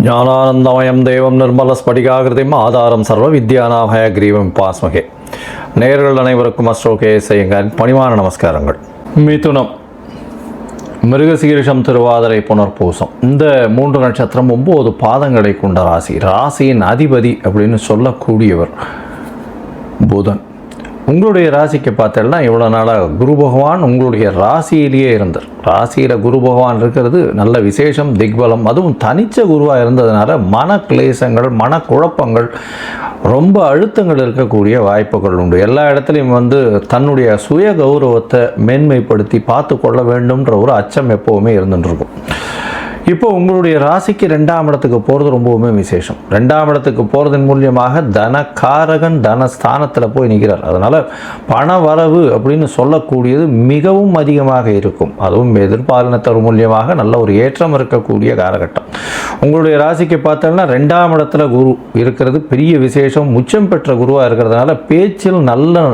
ஞானானந்தமயம் தேவம் நிர்மலஸ்படிகாகிருதிம் ஆதாரம் சர்வ வித்யானாபய கிரீவம் பாஸ்மகே. நேயர்கள் அனைவருக்கும் அஸ்ட்ரோகே செய்யுங்கள் பணிவான நமஸ்காரங்கள். மிதுனம், மிருகசீரிஷம், திருவாதிரை, புனர்பூசம், இந்த 3 நட்சத்திரம் 9 பாதங்களை கொண்ட ராசி. ராசியின் அதிபதி அப்படின்னு சொல்லக்கூடியவர் புதன். உங்களுடைய ராசிக்கு பார்த்தேன்னா இவ்வளோ நாளாக குரு பகவான் உங்களுடைய ராசியிலேயே இருந்தார். ராசியில் குரு பகவான் இருக்கிறது நல்ல விசேஷம், திக்பலம். அதுவும் தனிச்ச குருவாக இருந்ததுனால மன கிளேசங்கள், மனக்குழப்பங்கள், ரொம்ப அழுத்தங்கள் இருக்கக்கூடிய வாய்ப்புகள் உண்டு. எல்லா இடத்துலையும் தன்னுடைய சுய கௌரவத்தை மேன்மைப்படுத்தி பார்த்து கொள்ள வேண்டும்ன்ற ஒரு அச்சம் எப்போவுமே இருந்துருக்கும். இப்போ உங்களுடைய ராசிக்கு 2ஆம் இடத்துக்கு போகிறது ரொம்பவுமே விசேஷம். 2ஆம் இடத்துக்கு போகிறதன் மூலியமாக தனகாரகன் தனஸ்தானத்தில் போய் நிற்கிறார். அதனால் பண வரவு அப்படின்னு சொல்லக்கூடியது மிகவும் அதிகமாக இருக்கும். அதுவும் எதிர்பாலினத்தர் மூலியமாக நல்ல ஒரு ஏற்றம் இருக்கக்கூடிய காலகட்டம். உங்களுடைய ராசிக்கு பார்த்தோம்னா 2ஆம் இடத்துல குரு இருக்கிறது பெரிய விசேஷம். உச்சம் பெற்ற குருவாக இருக்கிறதுனால பேச்சில் நல்ல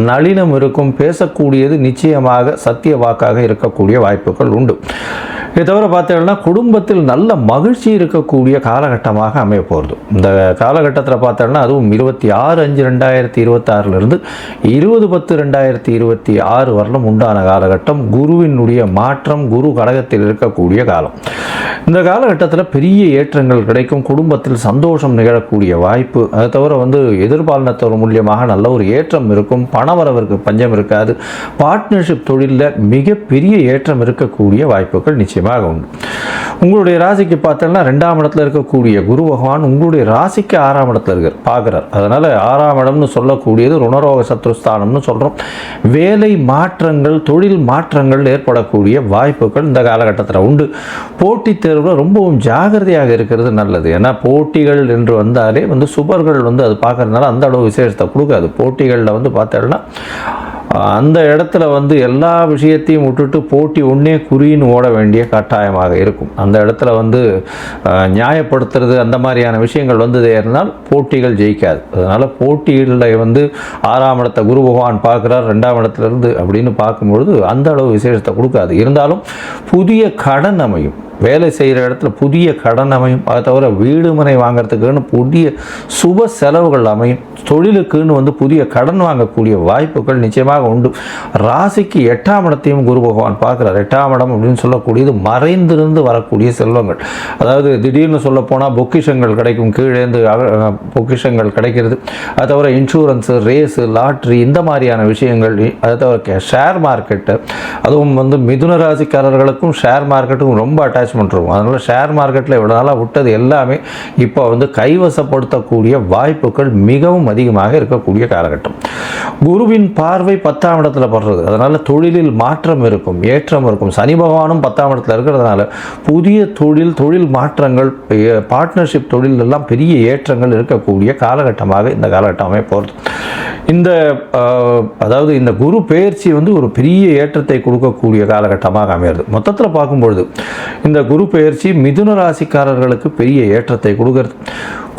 நளினம் இருக்கும். பேசக்கூடியது நிச்சயமாக சத்திய வாக்காக இருக்கக்கூடிய வாய்ப்புகள் உண்டு. இதை தவிர பார்த்தீங்கன்னா குடும்பத்தில் நல்ல மகிழ்ச்சி இருக்கக்கூடிய காலகட்டமாக அமைய போகிறது. இந்த காலகட்டத்தில் பார்த்தோம்னா அதுவும் 26/5/2026 20/10/2026 வரலும் உண்டான காலகட்டம். குருவினுடைய மாற்றம், குரு கடகத்தில் இருக்கக்கூடிய காலம். இந்த காலகட்டத்தில் பெரிய ஏற்றங்கள் கிடைக்கும். குடும்பத்தில் சந்தோஷம் நிகழக்கூடிய வாய்ப்பு. அதை தவிர எதிர்பாலினத்தவர் மூலியமாக நல்ல ஒரு ஏற்றம் இருக்கும். பணவரவிற்கு பஞ்சம் இருக்காது. பார்ட்னர்ஷிப் தொழிலில் மிகப்பெரிய ஏற்றம் இருக்கக்கூடிய வாய்ப்புகள் நிச்சயமாக உண்டு. உங்களுடைய ராசிக்கு பார்த்தோம்னா 2ஆம் இடத்துல இருக்கக்கூடிய குரு பகவான் உங்களுடைய ராசிக்கு 6ஆம் இடத்துல பார்க்கிறார். அதனால 6ஆம் இடம்னு சொல்லக்கூடியது ருணரோக சத்ருஸ்தானம்னு சொல்றோம். வேலை மாற்றங்கள், தொழில் மாற்றங்கள் ஏற்படக்கூடிய வாய்ப்புகள் இந்த காலகட்டத்தில் உண்டு. போட்டித் தேர்வில் ரொம்பவும் ஜாகிரதையாக இருக்கிறது நல்லது. ஏன்னா போட்டிகள் என்று வந்தாலே சுபர்கள் அது பார்க்கறதுனால அந்த அளவு விசேஷத்தை கொடுக்காது. போட்டிகளில் பார்த்தோம்னா அந்த இடத்துல எல்லா விஷயத்தையும் விட்டுட்டு போட்டி ஒன்றே குறின்னு ஓட வேண்டிய கட்டாயமாக இருக்கும். அந்த இடத்துல நியாயப்படுத்துறது அந்த மாதிரியான விஷயங்கள் இருந்தால் போட்டிகள் ஜெயிக்காது. அதனால் போட்டிகளில் 6ஆம் இடத்தை குரு பகவான் பார்க்குறார் 2ஆம் இடத்துலேருந்து அப்படின்னு பார்க்கும்பொழுது அந்த அளவு விசேஷத்தை கொடுக்காது. இருந்தாலும் புதிய கடன் அமையும். வேலை செய்கிற இடத்துல புதிய கடன் அமையும். அதை தவிர வீடு மனை வாங்கிறதுக்குன்னு புதிய சுப செலவுகள் அமையும். தொழிலுக்குன்னு புதிய கடன் வாங்கக்கூடிய வாய்ப்புகள் நிச்சயமாக உண்டு. ராசிக்கு 8ஆம் இடத்தையும் குரு பகவான் பார்க்குறார். 8ஆம் இடம் அப்படின்னு சொல்லக்கூடியது மறைந்திருந்து வரக்கூடிய செல்வங்கள். அதாவது திடீர்னு சொல்ல போனால் பொக்கிஷங்கள் கிடைக்கும். கீழேந்து பொக்கிஷங்கள் கிடைக்கிறது. அதை தவிர இன்சூரன்ஸு, ரேஸு, லாட்ரி, இந்த மாதிரியான விஷயங்கள். அதை தவிர ஷேர் மார்க்கெட்டு, அதுவும் மிதுன ராசிக்காரர்களுக்கும் ஷேர் மார்க்கெட்டுக்கும் ரொம்ப அட்டாச்மெண்ட் இருக்கும். அதனால் ஷேர் மார்க்கெட்டில் இவ்வளோ நாளாக விட்டது எல்லாமே இப்போ கைவசப்படுத்தக்கூடிய வாய்ப்புகள் மிகவும் அதிகமாக இருக்கக்கூடிய காலகட்டம். குருவின் பார்வை 10ஆம் இடத்துல படுறது. அதனால் தொழிலில் மாற்றம் இருக்கும், ஏற்றம் இருக்கும். சனி பகவானும் 10ஆம் இடத்துல இருக்கிறதுனால புதிய தொழில் மாற்றங்கள், பார்ட்னர்ஷிப் தொழில் எல்லாம் பெரிய ஏற்றங்கள் இருக்கக்கூடிய காலகட்டமாக இந்த காலகட்டமே போகிறது. இந்த குரு பெயர்ச்சி ஒரு பெரிய ஏற்றத்தை கொடுக்கக்கூடிய காலகட்டமாக அமைகிறது. மொத்தத்தில் பார்க்கும்பொழுது இந்த குரு பெயர்ச்சி மிதுன ராசிக்காரர்களுக்கு பெரிய ஏற்றத்தை கொடுக்கிறது.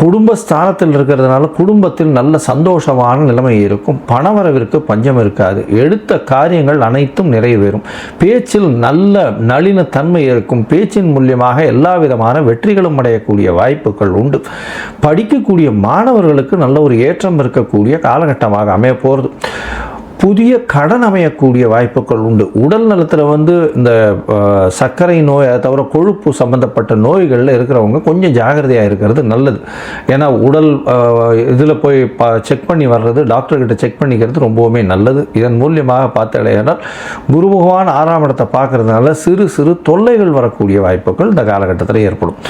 குடும்ப ஸ்தானத்தில் இருக்கிறதுனால குடும்பத்தில் நல்ல சந்தோஷமான நிலைமை இருக்கும். பணவரவிற்கு பஞ்சம் இருக்காது. எடுத்த காரியங்கள் அனைத்தும் நிறைவேறும். பேச்சில் நல்ல நளின தன்மை இருக்கும். பேச்சின் மூலியமாக எல்லா விதமான வெற்றிகளும் அடையக்கூடிய வாய்ப்புகள் உண்டு. படிக்கக்கூடிய மாணவர்களுக்கு நல்ல ஒரு ஏற்றம் இருக்கக்கூடிய காலகட்டமாக அமைய போகிறது. புதிய கடன் அமையக்கூடிய வாய்ப்புகள் உண்டு. உடல் நலத்தில் இந்த சர்க்கரை நோய், அதை தவிர கொழுப்பு சம்பந்தப்பட்ட நோய்களில் இருக்கிறவங்க கொஞ்சம் ஜாகிரதையாக இருக்கிறது நல்லது. ஏன்னா உடல் இதில் போய் செக் பண்ணி வர்றது, டாக்டர்கிட்ட செக் பண்ணிக்கிறது ரொம்பவுமே நல்லது. இதன் மூலியமாக பார்த்தாலேனால் குரு பகவான் 6ஆம் இடத்தை பார்க்கறதுனால சிறு சிறு தொல்லைகள் வரக்கூடிய வாய்ப்புகள் இந்த காலகட்டத்தில் ஏற்படும்.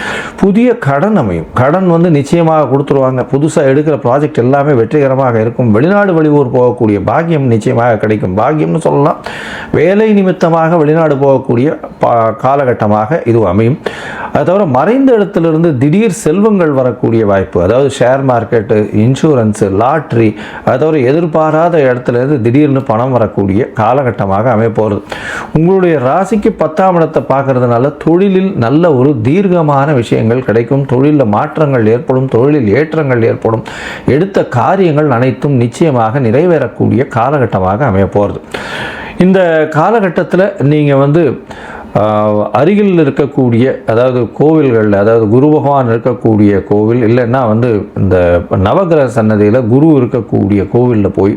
புதிய கடன் அமையும். கடன் நிச்சயமாக கொடுத்துருவாங்க. புதுசாக எடுக்கிற ப்ராஜெக்ட் எல்லாமே வெற்றிகரமாக இருக்கும். வெளிநாடு வெளியூர் போகக்கூடிய பாக்கியம் நிச்சயமாக கிடைக்கும். பாக்கியம்னு சொல்லலாம். வேலை நிமித்தமாக வெளிநாடு போகக்கூடிய காலகட்டமாக இது அமையும். அது தவிர மறைந்த இடத்திலிருந்து திடீர் செல்வங்கள் வரக்கூடிய வாய்ப்பு. அதாவது ஷேர் மார்க்கெட்டு, இன்சூரன்ஸு, லாட்ரி, அது தவிர எதிர்பாராத இடத்துலேருந்து திடீர்னு பணம் வரக்கூடிய காலகட்டமாக அமைய போகிறது. உங்களுடைய ராசிக்கு 10ஆம் இடத்தை பார்க்கறதுனால தொழிலில் நல்ல ஒரு தீர்க்கமான விஷயங்கள் கிடைக்கும். தொழிலில் மாற்றங்கள் ஏற்படும். தொழிலில் ஏற்றங்கள் ஏற்படும். எடுத்த காரியங்கள் அனைத்தும் நிச்சயமாக நிறைவேறக்கூடிய காலகட்டமாக அமைய போகிறது. இந்த காலகட்டத்தில் நீங்கள் அருகில் இருக்கக்கூடிய அதாவது கோவில்களில், அதாவது குரு பகவான் இருக்கக்கூடிய கோவில் இல்லைன்னா வந்து இந்த நவகிரக சன்னதியில் குரு இருக்கக்கூடிய கோவிலில் போய்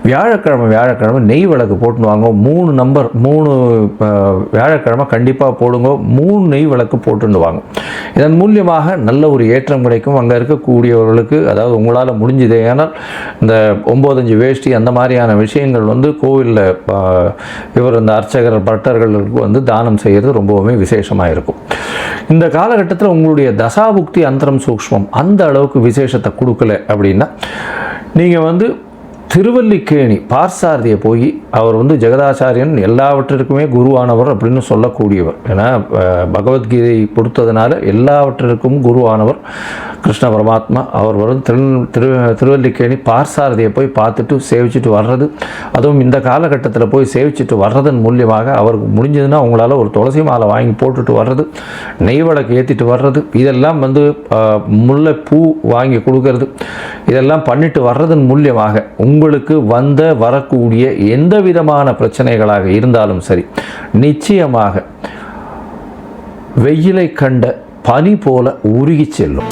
வியாழக்கிழமை நெய் விளக்கு போட்டுன்னு வாங்க. 3 நம்பர் 3 வியாழக்கிழமை கண்டிப்பாக போடுங்க. 3 நெய் விளக்கு போட்டுன்னு வாங்க. இதன் மூலியமாக நல்ல ஒரு ஏற்றம் கிடைக்கும். அங்கே இருக்கக்கூடியவர்களுக்கு, அதாவது உங்களால் முடிஞ்சதே, ஏன்னால் இந்த 9-5 வேஷ்டி அந்த மாதிரியான விஷயங்கள் வந்து கோவிலில் இவர் இந்த அர்ச்சகர் பட்டர்களுக்கு வந்து தானம் செய்கிறது ரொம்பவுமே விசேஷமாக இருக்கும். இந்த காலகட்டத்தில் உங்களுடைய தசாபுக்தி அந்தரம் சூக்ஷ்மம் அந்த அளவுக்கு விசேஷத்தை கொடுக்கல அப்படின்னா நீங்கள் வந்து திருவல்லிக்கேணி பார்சாரதியை போய், அவர் வந்து ஜெகதாச்சாரியன் எல்லாவற்றிற்குமே குருவானவர் அப்படின்னு சொல்லக்கூடியவர். ஏன்னா பகவத்கீதை கொடுத்ததுனால எல்லாவற்றிற்கும் குருவானவர் கிருஷ்ண பரமாத்மா. அவர் வந்து திருவல்லிக்கேணி பார்சாரதியை போய் பார்த்துட்டு சேவிச்சுட்டு வர்றது, அதுவும் இந்த காலகட்டத்தில் போய் சேவிச்சுட்டு வர்றதன் மூலியமாக அவருக்கு முடிஞ்சதுன்னா உங்களால் ஒரு துளசி மாலை வாங்கி போட்டுட்டு வர்றது, நெய் விளக்கு ஏற்றிட்டு வர்றது, இதெல்லாம் வந்து முல்லை பூ வாங்கி கொடுக்கறது, இதெல்லாம் பண்ணிட்டு வர்றதன் மூலியமாக உங்களுக்கு வரக்கூடிய எந்த விதமான பிரச்சனைகளாக இருந்தாலும் சரி, நிச்சயமாக வெயிலை கண்ட பனி போல உருகி செல்லும்.